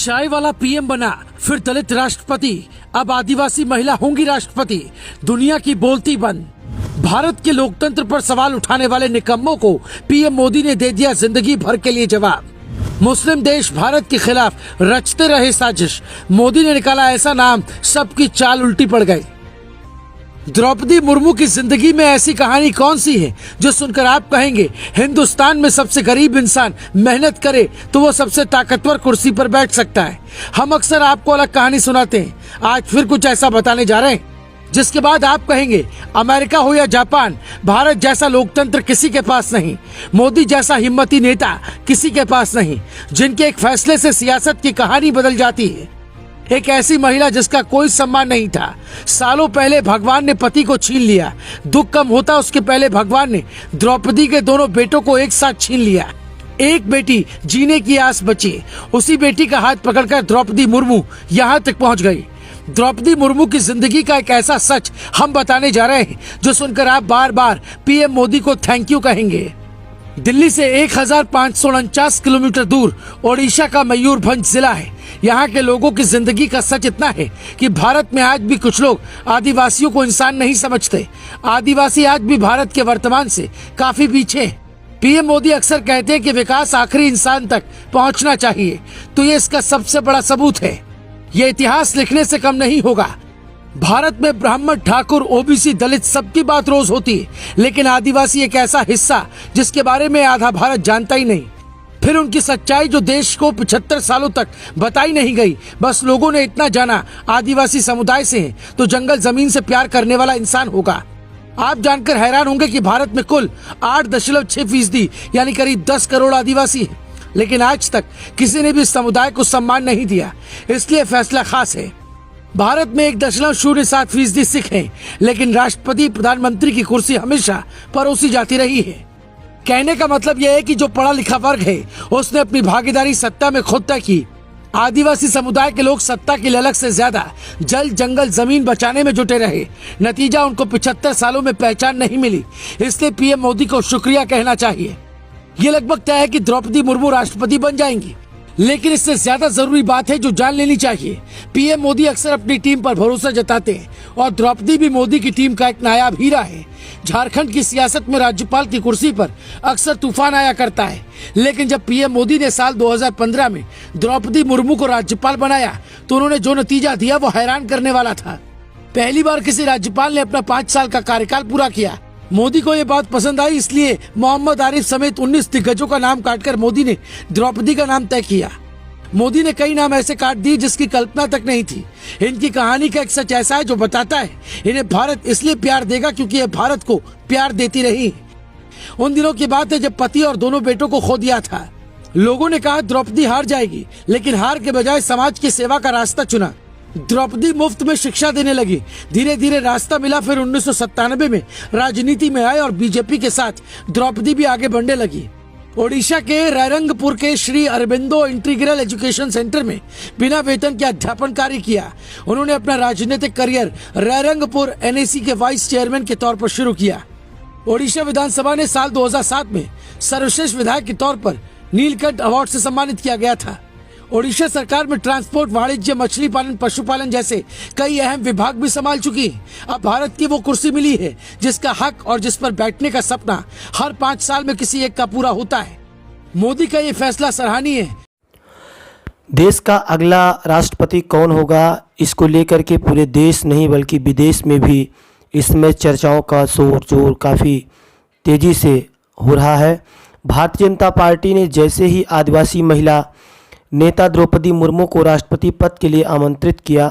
चाय वाला पीएम बना, फिर दलित राष्ट्रपति, अब आदिवासी महिला होंगी राष्ट्रपति। दुनिया की बोलती बंद। भारत के लोकतंत्र पर सवाल उठाने वाले निकम्मों को पीएम मोदी ने दे दिया जिंदगी भर के लिए जवाब। मुस्लिम देश भारत के खिलाफ रचते रहे साजिश, मोदी ने निकाला ऐसा नाम, सबकी चाल उल्टी पड़ गई। द्रौपदी मुर्मू की जिंदगी में ऐसी कहानी कौन सी है जो सुनकर आप कहेंगे हिंदुस्तान में सबसे गरीब इंसान मेहनत करे तो वो सबसे ताकतवर कुर्सी पर बैठ सकता है। हम अक्सर आपको अलग कहानी सुनाते हैं, आज फिर कुछ ऐसा बताने जा रहे हैं जिसके बाद आप कहेंगे अमेरिका हो या जापान, भारत जैसा लोकतंत्र किसी के पास नहीं, मोदी जैसा हिम्मती नेता किसी के पास नहीं, जिनके एक फैसले से सियासत की कहानी बदल जाती है। एक ऐसी महिला जिसका कोई सम्मान नहीं था, सालों पहले भगवान ने पति को छीन लिया। दुख कम होता उसके पहले भगवान ने द्रौपदी के दोनों बेटों को एक साथ छीन लिया। एक बेटी जीने की आस बची, उसी बेटी का हाथ पकड़कर द्रौपदी मुर्मू यहाँ तक पहुँच गई। द्रौपदी मुर्मू की जिंदगी का एक ऐसा सच हम बताने जा रहे हैं जो सुनकर आप बार बार पीएम मोदी को थैंक यू कहेंगे। दिल्ली से 1549 किलोमीटर दूर ओडिशा का मयूरभंज जिला है। यहाँ के लोगों की जिंदगी का सच इतना है कि भारत में आज भी कुछ लोग आदिवासियों को इंसान नहीं समझते। आदिवासी आज भी भारत के वर्तमान से काफी पीछे हैं। पीएम मोदी अक्सर कहते हैं कि विकास आखिरी इंसान तक पहुँचना चाहिए, तो ये इसका सबसे बड़ा सबूत है। ये इतिहास लिखने से कम नहीं होगा। भारत में ब्राह्मण, ठाकुर, ओबीसी, दलित सबकी बात रोज होती है, लेकिन आदिवासी एक ऐसा हिस्सा जिसके बारे में आधा भारत जानता ही नहीं। फिर उनकी सच्चाई जो देश को 75 सालों तक बताई नहीं गई। बस लोगों ने इतना जाना आदिवासी समुदाय से है तो जंगल जमीन से प्यार करने वाला इंसान होगा। आप जानकर हैरान होंगे कि भारत में कुल 8.6% यानी करीब 10 करोड़ आदिवासी है, लेकिन आज तक किसी ने भी इस समुदाय को सम्मान नहीं दिया। इसलिए फैसला खास है। भारत में 1.07% सिख हैं, लेकिन राष्ट्रपति प्रधानमंत्री की कुर्सी हमेशा परोसी जाती रही है। कहने का मतलब यह है कि जो पढ़ा लिखा वर्ग है उसने अपनी भागीदारी सत्ता में खुद तय की। आदिवासी समुदाय के लोग सत्ता की ललक से ज्यादा जल, जंगल, जमीन बचाने में जुटे रहे। नतीजा उनको 75 सालों में पहचान नहीं मिली। इसलिए पीएम मोदी को शुक्रिया कहना चाहिए। ये लगभग तय है कि द्रौपदी मुर्मू राष्ट्रपति बन जाएंगी, लेकिन इससे ज्यादा जरूरी बात है जो जान लेनी चाहिए। पीएम मोदी अक्सर अपनी टीम पर भरोसा जताते हैं और द्रौपदी भी मोदी की टीम का एक नायाब हीरा है। झारखंड की सियासत में राज्यपाल की कुर्सी पर अक्सर तूफान आया करता है, लेकिन जब पीएम मोदी ने साल 2015 में द्रौपदी मुर्मू को राज्यपाल बनाया तो उन्होंने जो नतीजा दिया वो हैरान करने वाला था। पहली बार किसी राज्यपाल ने अपना 5 साल का कार्यकाल पूरा किया। मोदी को ये बात पसंद आई, इसलिए मोहम्मद आरिफ समेत 19 दिग्गजों का नाम काटकर मोदी ने द्रौपदी का नाम तय किया। मोदी ने कई नाम ऐसे काट दिए जिसकी कल्पना तक नहीं थी। इनकी कहानी का एक सच ऐसा है जो बताता है इन्हें भारत इसलिए प्यार देगा क्योंकि ये भारत को प्यार देती रही। उन दिनों की बात है जब पति और दोनों बेटों को खो दिया था। लोगों ने कहा द्रौपदी हार जाएगी, लेकिन हार के बजाय समाज की सेवा का रास्ता चुना। द्रौपदी मुफ्त में शिक्षा देने लगी। धीरे धीरे रास्ता मिला। फिर 1997 में राजनीति में आए और बीजेपी के साथ द्रौपदी भी आगे बढ़ने लगी। ओडिशा के रायरंगपुर के Shri Aurobindo integral education centre में बिना वेतन के अध्यापन कार्य किया। उन्होंने अपना राजनीतिक करियर रायरंगपुर एनएसी के वाइस चेयरमैन के तौर पर शुरू किया। ओडिशा विधानसभा ने साल 2007 में सर्वश्रेष्ठ विधायक के तौर पर नीलकंठ अवार्ड से सम्मानित किया गया था। ओडिशा सरकार में ट्रांसपोर्ट, वाणिज्य, मछली पालन, पशुपालन जैसे कई अहम विभाग भी संभाल चुकी है। अब भारत की वो कुर्सी मिली है जिसका हक और जिस पर बैठने का सपना हर 5 साल में किसी एक का पूरा होता है। मोदी का ये फैसला सराहनीय है। देश का अगला राष्ट्रपति कौन होगा, इसको लेकर के पूरे देश नहीं बल्कि विदेश में भी इसमें चर्चाओं का शोर जोर काफ़ी तेज़ी से हो रहा है। भारतीय जनता पार्टी ने जैसे ही आदिवासी महिला नेता द्रौपदी मुर्मू को राष्ट्रपति पद के लिए आमंत्रित किया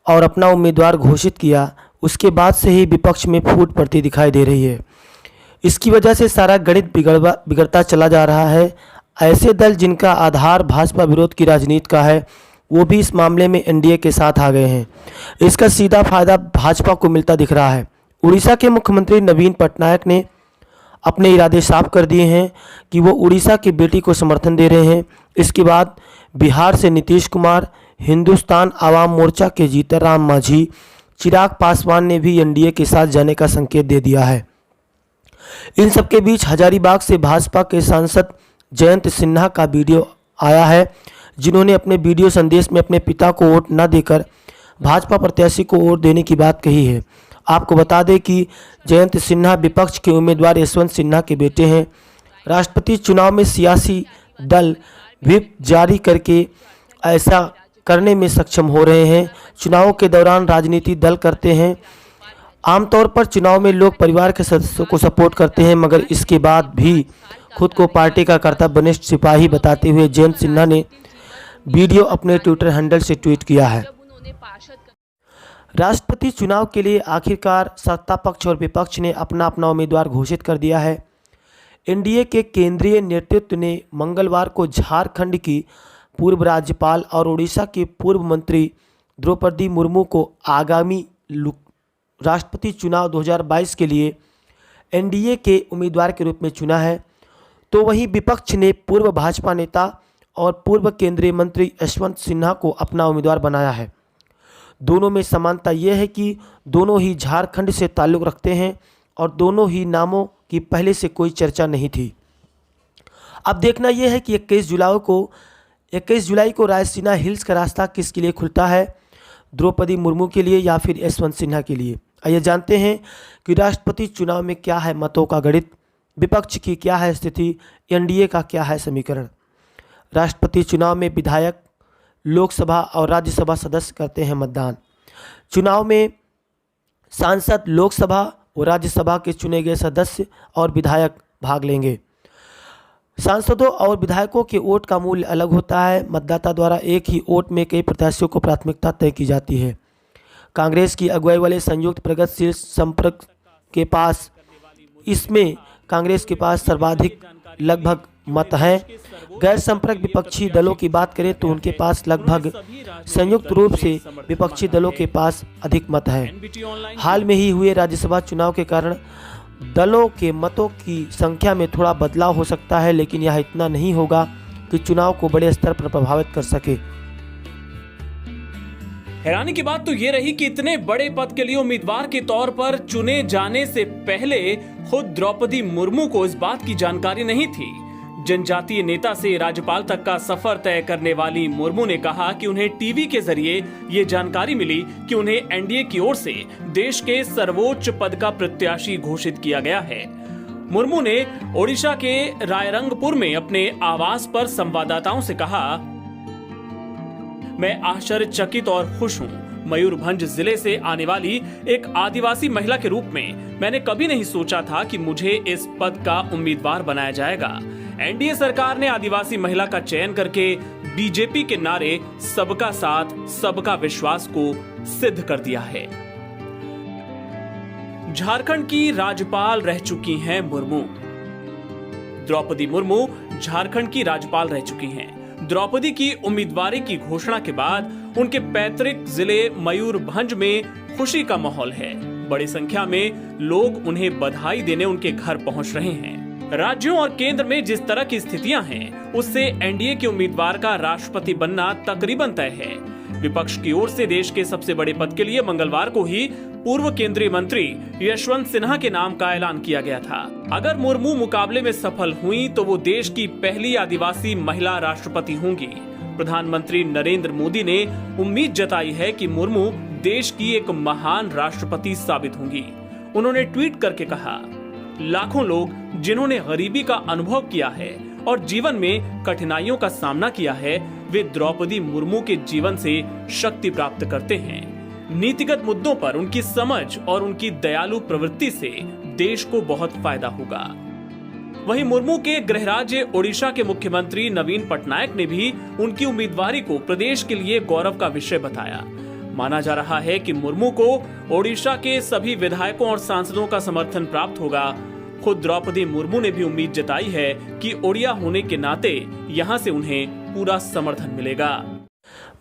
और अपना उम्मीदवार घोषित किया, उसके बाद से ही विपक्ष में फूट पड़ती दिखाई दे रही है। इसकी वजह से सारा गणित बिगड़ता चला जा रहा है। ऐसे दल जिनका आधार भाजपा विरोध की राजनीति का है वो भी इस मामले में एनडीए के साथ आ गए हैं। इसका सीधा फायदा भाजपा को मिलता दिख रहा है। उड़ीसा के मुख्यमंत्री नवीन पटनायक ने अपने इरादे साफ कर दिए हैं कि वो उड़ीसा की बेटी को समर्थन दे रहे हैं। इसके बाद बिहार से नीतीश कुमार, हिंदुस्तान आवाम मोर्चा के जीतनराम मांझी, चिराग पासवान ने भी एनडीए के साथ जाने का संकेत दे दिया है। इन सबके बीच हजारीबाग से भाजपा के सांसद जयंत सिन्हा का वीडियो आया है जिन्होंने अपने वीडियो संदेश में अपने पिता को वोट न देकर भाजपा प्रत्याशी को वोट देने की बात कही है। आपको बता दें कि जयंत सिन्हा विपक्ष के उम्मीदवार यशवंत सिन्हा के बेटे हैं। राष्ट्रपति चुनाव में सियासी दल व्हिप जारी करके ऐसा करने में सक्षम हो रहे हैं। चुनाव के दौरान राजनीति दल करते हैं। आमतौर पर चुनाव में लोग परिवार के सदस्यों को सपोर्ट करते हैं, मगर इसके बाद भी खुद को पार्टी का कर्तव्यनिष्ठ सिपाही बताते हुए जयंत सिन्हा ने वीडियो अपने ट्विटर हैंडल से ट्वीट किया है। राष्ट्रपति चुनाव के लिए आखिरकार सत्ता पक्ष और विपक्ष ने अपना अपना उम्मीदवार घोषित कर दिया है। एनडीए के केंद्रीय नेतृत्व ने मंगलवार को झारखंड की पूर्व राज्यपाल और उड़ीसा के पूर्व मंत्री द्रौपदी मुर्मू को आगामी राष्ट्रपति चुनाव 2022 के लिए एनडीए के उम्मीदवार के रूप में चुना है। तो वहीं विपक्ष ने पूर्व भाजपा नेता और पूर्व केंद्रीय मंत्री यशवंत सिन्हा को अपना उम्मीदवार बनाया है। दोनों में समानता यह है कि दोनों ही झारखंड से ताल्लुक़ रखते हैं और दोनों ही नामों की पहले से कोई चर्चा नहीं थी। अब देखना यह है कि 21 जुलाई को रायसीना हिल्स का रास्ता किसके लिए खुलता है, द्रौपदी मुर्मू के लिए या फिर यशवंत सिन्हा के लिए। आइए जानते हैं कि राष्ट्रपति चुनाव में क्या है मतों का गणित, विपक्ष की क्या है स्थिति, एनडीए का क्या है समीकरण। राष्ट्रपति चुनाव में विधायक, लोकसभा और राज्यसभा सदस्य करते हैं मतदान। चुनाव में सांसद, लोकसभा और राज्यसभा के चुने गए सदस्य और विधायक भाग लेंगे। सांसदों और विधायकों के वोट का मूल्य अलग होता है। मतदाता द्वारा एक ही वोट में कई प्रत्याशियों को प्राथमिकता तय की जाती है। कांग्रेस की अगुवाई वाले संयुक्त प्रगतिशील संपर्क के पास इसमें कांग्रेस के पास सर्वाधिक लगभग मत हैं। गैर संपर्क विपक्षी दलों की बात करें तो उनके पास लगभग संयुक्त रूप से विपक्षी दलों के पास अधिक मत है। हाल में ही हुए राज्यसभा चुनाव के कारण दलों के मतों की संख्या में थोड़ा बदलाव हो सकता है, लेकिन यह इतना नहीं होगा कि चुनाव को बड़े स्तर पर प्रभावित कर सके। हैरानी की बात तो ये रही कि इतने बड़े पद के लिए उम्मीदवार के तौर पर चुने जाने से पहले खुद द्रौपदी मुर्मू को इस बात की जानकारी नहीं थी। जनजातीय नेता से राज्यपाल तक का सफर तय करने वाली मुर्मू ने कहा कि उन्हें टीवी के जरिए ये जानकारी मिली कि उन्हें एनडीए की ओर से देश के सर्वोच्च पद का प्रत्याशी घोषित किया गया है। मुर्मू ने ओडिशा के रायरंगपुर में अपने आवास पर संवाददाताओं से कहा, मैं आश्चर्यचकित और खुश हूँ। मयूरभंज जिले से आने वाली एक आदिवासी महिला के रूप में मैंने कभी नहीं सोचा था कि मुझे इस पद का उम्मीदवार बनाया जाएगा। एनडीए सरकार ने आदिवासी महिला का चयन करके बीजेपी के नारे सबका साथ सबका विश्वास को सिद्ध कर दिया है। झारखंड की राज्यपाल रह चुकी हैं मुर्मू। द्रौपदी मुर्मू झारखंड की राज्यपाल रह चुकी हैं। द्रौपदी की उम्मीदवारी की घोषणा के बाद उनके पैतृक जिले मयूरभंज में खुशी का माहौल है। बड़ी संख्या में लोग उन्हें बधाई देने उनके घर पहुंच रहे हैं। राज्यों और केंद्र में जिस तरह की स्थितियां हैं, उससे एनडीए के उम्मीदवार का राष्ट्रपति बनना तकरीबन तय है। विपक्ष की ओर से देश के सबसे बड़े पद के लिए मंगलवार को ही पूर्व केंद्रीय मंत्री यशवंत सिन्हा के नाम का ऐलान किया गया था। अगर मुर्मू मुकाबले में सफल हुई तो वो देश की पहली आदिवासी महिला राष्ट्रपति होंगी। प्रधानमंत्री नरेंद्र मोदी ने उम्मीद जताई है कि मुर्मू देश की एक महान राष्ट्रपति साबित होंगी। उन्होंने ट्वीट करके कहा, लाखों लोग जिन्होंने गरीबी का अनुभव किया है और जीवन में कठिनाइयों का सामना किया है, वे द्रौपदी मुर्मू के जीवन से शक्ति प्राप्त करते हैं। नीतिगत मुद्दों पर उनकी समझ और उनकी दयालु प्रवृत्ति से देश को बहुत फायदा होगा। वहीं मुर्मू के गृह राज्य ओडिशा के मुख्यमंत्री नवीन पटनायक ने भी उनकी उम्मीदवारी को प्रदेश के लिए गौरव का विषय बताया। माना जा रहा है कि मुर्मू को ओडिशा के सभी विधायकों और सांसदों का समर्थन प्राप्त होगा। खुद द्रौपदी मुर्मू ने भी उम्मीद जताई है कि ओडिया होने के नाते यहां से उन्हें पूरा समर्थन मिलेगा।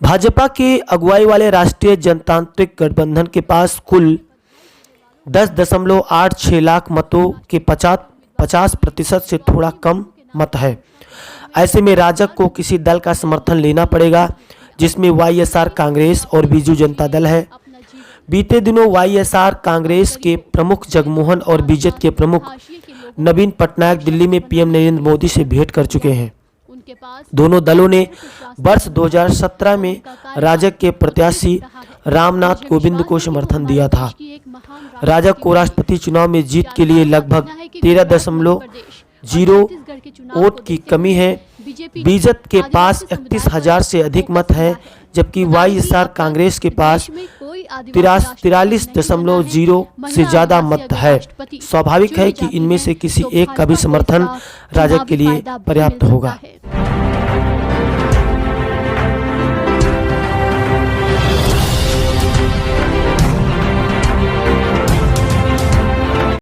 भाजपा के अगुवाई वाले राष्ट्रीय जनतांत्रिक गठबंधन के पास कुल 10.86 लाख मतों के 50% से थोड़ा कम मत है। ऐसे में राजग को किसी दल का समर्थन लेना पड़ेगा, जिसमें वाईएसआर कांग्रेस और बीजू जनता दल है। बीते दिनों वाईएसआर कांग्रेस के प्रमुख जगमोहन और बीजेपी के प्रमुख नवीन पटनायक दिल्ली में पीएम नरेंद्र मोदी से भेंट कर चुके हैं। दोनों दलों ने वर्ष 2017 में राजग के प्रत्याशी रामनाथ कोविंद को समर्थन दिया था। राजग को राष्ट्रपति चुनाव में जीत के लिए लगभग 13.0 वोट की कमी है। बीजेपी के पास 31,000 से अधिक मत हैं, जबकि वाईएसआर कांग्रेस के पास 43.0 से ज्यादा मत है। स्वाभाविक है कि इनमें से किसी एक का भी समर्थन राजग के लिए पर्याप्त होगा।